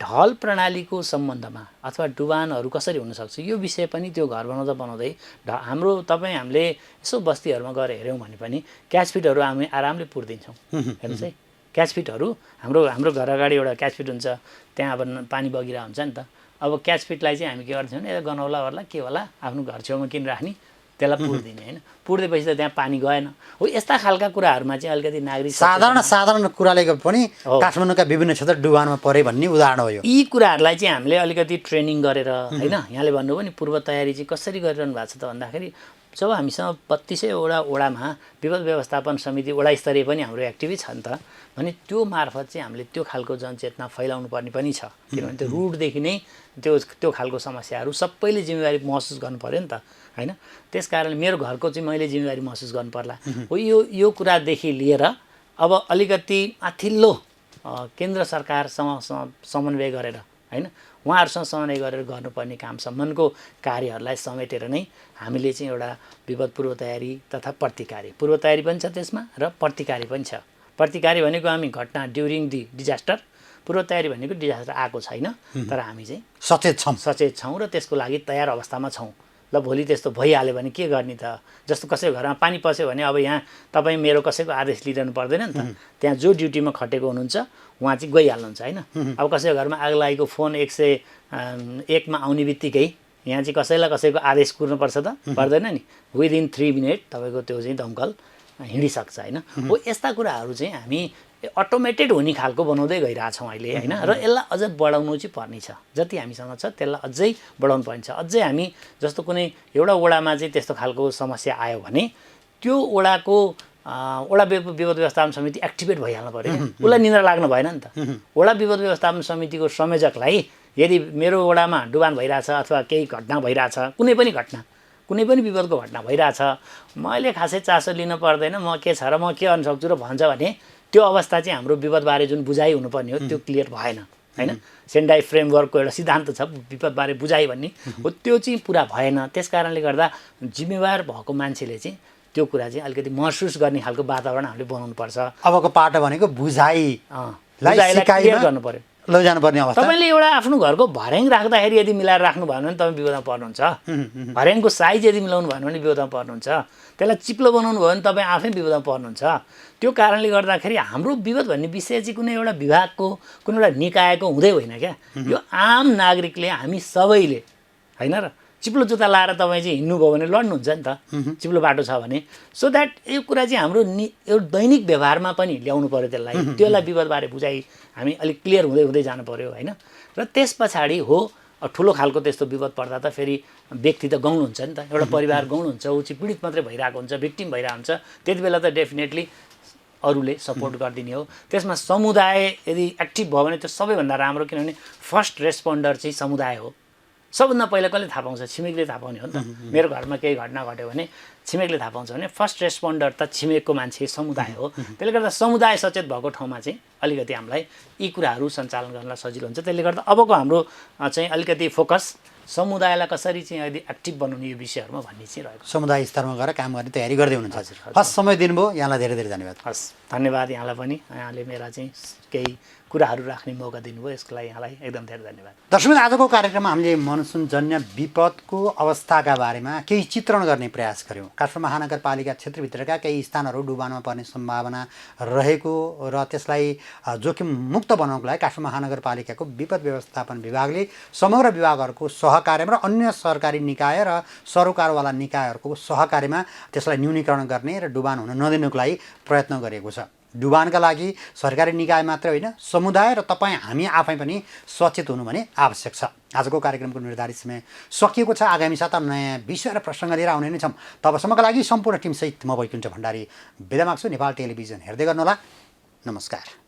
ढल प्रणालीको सम्बन्धमा अथवा डुबानहरू कसरी हुनसक्छ यो विषय पनि त्यो घर बनाउँदै हाम्रो हामीले यसो बस्तीहरूमा गएर हेऱ्यौँ भने पनि क्याचपिटहरू हामी आरामले पुर्दिन्छौँ। हेर्नुहोस् है, क्याचपिटहरू हाम्रो घर अगाडि एउटा क्याचपिट हुन्छ, त्यहाँ अब पानी बगिरहेको हुन्छ नि त। अब क्याचपिटलाई चाहिँ हामी के गर्छौँ भने गनौला ओर्ला के होला आफ्नो घर छेउमा किन राख्ने, त्यसलाई पुर्दिने होइन। पुर्देपछि त त्यहाँ पानी गएन हो। यस्ता खालका कुराहरूमा चाहिँ अलिकति नागरिक साधारण कुराले पनि काठमाडौँका विभिन्न क्षेत्र डुबानमा परे भन्ने उदाहरण हो यो। यी कुराहरूलाई चाहिँ हामीले अलिकति ट्रेनिङ गरेर होइन, यहाँले भन्नुभयो नि पूर्व तयारी चाहिँ कसरी गरिरहनु भएको छ त भन्दाखेरि जब हामीसँग 3200 वडामा विपद व्यवस्थापन समिति वडा स्तरीय पनि हाम्रो एक्टिभै छ नि त भने त्यो मार्फत चाहिँ हामीले त्यो खालको जनचेतना फैलाउनु पर्ने पनि छ। किनभने त्यो रुटदेखि नै त्यो खालको समस्याहरू सबैले जिम्मेवारी महसुस गर्नु पर्यो नि त होइन। त्यस कारण मेरो घरको चाहिँ मैले जिम्मेवारी महसुस गर्नु पर्ला हो। यो कुरादेखि लिएर अब अलिकति माथिल्लो केन्द्र सरकारसँग समन्वय गरेर होइन, उहाँहरूसँग समन्वय गरेर गर्नुपर्ने कामसम्मको कार्यहरूलाई समेटेर नै हामीले चाहिँ एउटा विपद पूर्व तयारी तथा प्रतिकारी, पूर्व तयारी पनि छ त्यसमा र प्रतिकारी पनि छ। प्रतिकारी भनेको हामी घटना ड्युरिङ दि डिजास्टर, पूर्व तयारी भनेको डिजास्टर आएको छैन तर हामी चाहिँ सचेत छौँ र त्यसको लागि तयार अवस्थामा छौँ। ल भोलि त्यस्तो भइहाल्यो भने के गर्ने त, जस्तो कसैको घरमा पानी पस्यो भने अब यहाँ तपाईँ मेरो कसैको आदेश लिइरहनु पर्दैन नि त। त्यहाँ जो ड्युटीमा खटेको हुनुहुन्छ उहाँ चाहिँ गइहाल्नुहुन्छ होइन। अब कसैको घरमा आगलागीको फोन 101मा आउने बित्तिकै यहाँ चाहिँ कसैको आदेश कुर्नुपर्छ त, पर्दैन नि। विदिन 3 मिनट तपाईँको त्यो चाहिँ दमकल हिँडिसक्छ होइन। हो यस्ता कुराहरू चाहिँ हामी अटोमेटेड हुने खालको बनाउँदै गइरहेछौँ अहिले होइन। र यसलाई अझ बढाउनु चाहिँ पर्ने छ, जति हामीसँग छ त्यसलाई अझै बढाउनु पर्ने छ। अझै हामी जस्तो कुनै एउटा वडामा चाहिँ त्यस्तो खालको समस्या आयो भने त्यो वडाको वडा विपद व्यवस्थापन समिति एक्टिभेट भइहाल्नु पऱ्यो क्या उसलाई निन्द्रा लाग्नु भएन नि त वडा विपद व्यवस्थापन समितिको संयोजकलाई यदि मेरो वडामा डुबान भइरहेछ अथवा केही घटना भइरहेछ कुनै पनि विपदको घटना भइरहेछ मैले खासै चासो लिनु पर्दैन म के छ र म के गर्न सक्छु र भन्छ भने त्यो अवस्था चाहिँ हाम्रो विपदबारे जुन बुझाइ हुनुपर्ने हो त्यो क्लियर भएन हैन सेन्डाई फ्रेमवर्कको एउटा सिद्धान्त छ विपदबारे बुझाइ भन्ने हो त्यो चाहिँ पुरा भएन त्यस कारणले गर्दा जिम्मेवार भएको मान्छेले चाहिँ त्यो कुरा चाहिँ अलिकति महसुस गर्ने खालको वातावरण हामीले बनाउनु पर्छ अबको पाटो भनेको बुझाइलाई क्लियर गर्नु पर्यो लैजानुपर्ने अवस्था तपाईँले एउटा आफ्नो घरको भर्याङ राख्दाखेरि यदि मिलाएर राख्नु भएन भने तपाईँ विपदमा पर्नुहुन्छ भर्याङको साइज यदि मिलाउनु भएन भने विपदमा पर्नुहुन्छ त्यसलाई चिप्लो बनाउनु भयो भने तपाईँ आफै विपदमा पर्नुहुन्छ त्यो कारणले गर्दाखेरि हाम्रो विपद भन्ने विषय चाहिँ कुनै एउटा विभागको कुनै एउटा निकायको हुँदै होइन क्या यो आम नागरिकले हामी सबैले होइन र चिप्लो जुत्ता लाएर तपाईँ चाहिँ हिँड्नुभयो भने लड्नुहुन्छ नि त चिप्लो बाटो छ भने सो द्याट यो कुरा चाहिँ हाम्रो एउटा दैनिक व्यवहारमा पनि ल्याउनु पऱ्यो त्यसलाई विपदबारे बुझाइ हामी अलिक क्लियर हुँदै हुँदै जानु पऱ्यो होइन र त्यस पछाडि हो ठुलो खालको त्यस्तो विपद पर्दा त फेरि व्यक्ति त गाउनुहुन्छ नि त एउटा परिवार गाउनुहुन्छ ऊ चाहिँ पीडित मात्रै भइरहेको हुन्छ भिक्टिम भइरहेको हुन्छ त्यति बेला त डेफिनेटली अरूले सपोर्ट गरिदिने हो त्यसमा समुदाय यदि एक्टिभ भयो भने त्यो सबैभन्दा राम्रो किनभने फर्स्ट रेस्पोन्डर चाहिँ समुदाय हो सबभन्दा पहिला कसले थाहा पाउँछ छिमेकले थाहा पाउने हो नि त मेरो घरमा केही घटना घट्यो भने छिमेकले थाहा पाउँछ भने फर्स्ट रेस्पोन्डर त छिमेकको मान्छे समुदाय हो त्यसले गर्दा समुदाय सचेत भएको ठाउँमा चाहिँ अलिकति हामीलाई यी कुराहरू सञ्चालन गर्न सजिलो हुन्छ त्यसले गर्दा अबको हाम्रो चाहिँ अलिकति फोकस समुदायलाई कसरी चाहिँ यदि एक्टिभ बनाउने यो विषयहरूमा भन्ने चाहिँ रहेको समुदाय स्तरमा गएर काम गर्ने तयारी गर्दै हुनुहुन्छ हजुर हस् समय दिनुभयो यहाँलाई धेरै धेरै धन्यवाद हस् धन्यवाद यहाँलाई पनि यहाँले मेरा चाहिँ केही कुराहरू राख्ने मौका दिनुभयो यसको लागि यहाँलाई एकदम धेरै धन्यवाद दर्शक आजको कार्यक्रममा हामीले मनसुनजन्य विपदको अवस्थाका बारेमा केही चित्रण गर्ने प्रयास गऱ्यौँ काठमाडौँ महानगरपालिका क्षेत्रभित्रका केही स्थानहरू डुबानमा पर्ने सम्भावना रहेको र त्यसलाई जोखिम मुक्त बनाउनको लागि काठमाडौँ महानगरपालिकाको विपद व्यवस्थापन विभागले समग्र विभागहरूको सहकार्यमा र अन्य सरकारी निकाय र सरोकारवाला निकायहरूको सहकार्यमा त्यसलाई न्यूनीकरण गर्ने र डुबान हुन नदिनुको लागि प्रयत्न गरेको छ डुबानका लागि सरकारी निकाय मात्र होइन समुदाय र तपाईँ हामी आफै पनि सचेत हुनु भने आवश्यक छ आजको कार्यक्रमको निर्धारित समय सकिएको छ आगामी साता नयाँ विषय र प्रसङ्ग लिएर आउने नै छौँ तबसम्मका लागि सम्पूर्ण टिमसहित म वैकुण्ठ भण्डारी बिदा माग्छु नेपाल टेलिभिजन हेर्दै गर्नुहोला नमस्कार